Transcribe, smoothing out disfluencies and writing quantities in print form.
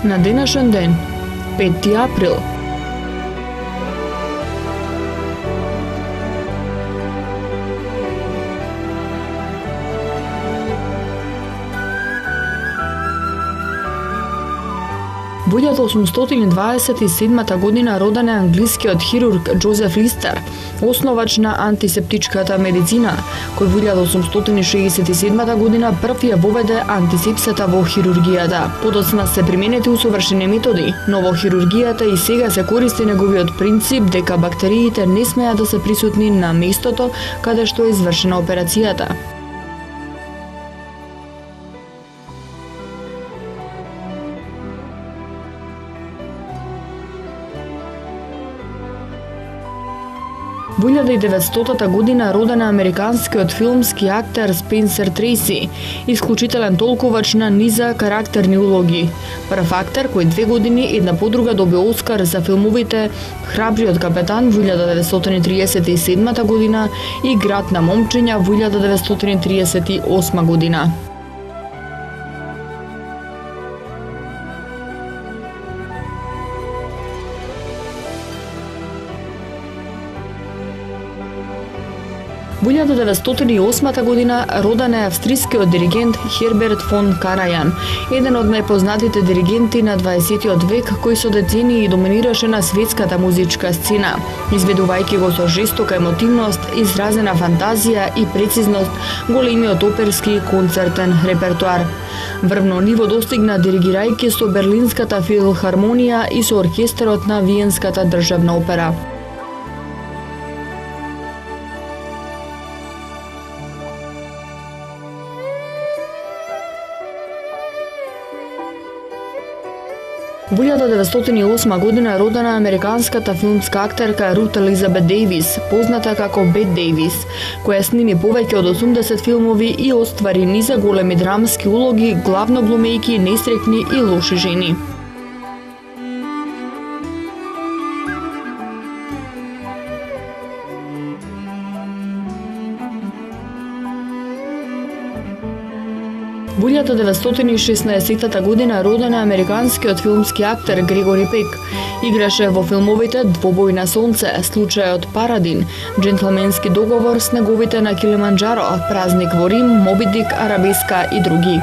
На денешен ден, 5 април, Во 1827 година роден е англискиот хирург Џозеф Листер, основач на антисептичката медицина, кој во 1867 година прв ја воведе антисепсата во хирургијата. Подоцна се применети усовршени методи, но во хирургијата и сега се користи неговиот принцип дека бактериите не смеат да се присутни на местото каде што е извршена операцијата. Во 1900 година роден е американскиот филмски актер Спенсер Трейси, исклучителен толкувач на низа карактерни улоги. Прв актер кој 2 години една по друга доби Оскар за филмовите Храбриот капетан во 1937 година и Град на момчиња во 1938 година. Во 1908 година роден е австрискиот диригент Херберт фон Карајан, еден од најпознатите диригенти на 20 век кој со децении доминираше на светската музичка сцена, изведувајќи го со жестока емотивност, изразена фантазија и прецизност големиот оперски и концертен репертоар. Врвно ниво достигна диригирајќи со Берлинската филхармонија и со оркестарот на Виенската државна опера. Во 1908 година родена американската филмска актерка Рут Елизабет Дејвис, позната како Бет Дејвис, која сними повеќе од 80 филмови и оствари низа големи драмски улоги, главно глумејќи несреќни и лоши жени. Во 1916 година роден е американскиот филмски актер Грегори Пек. Играше во филмовите Двобој на сонце, Случајот Парадин, Джентлменски договор, Снеговите на Килиманџаро, Празник во Рим, Моби Дик, Арабеска и други.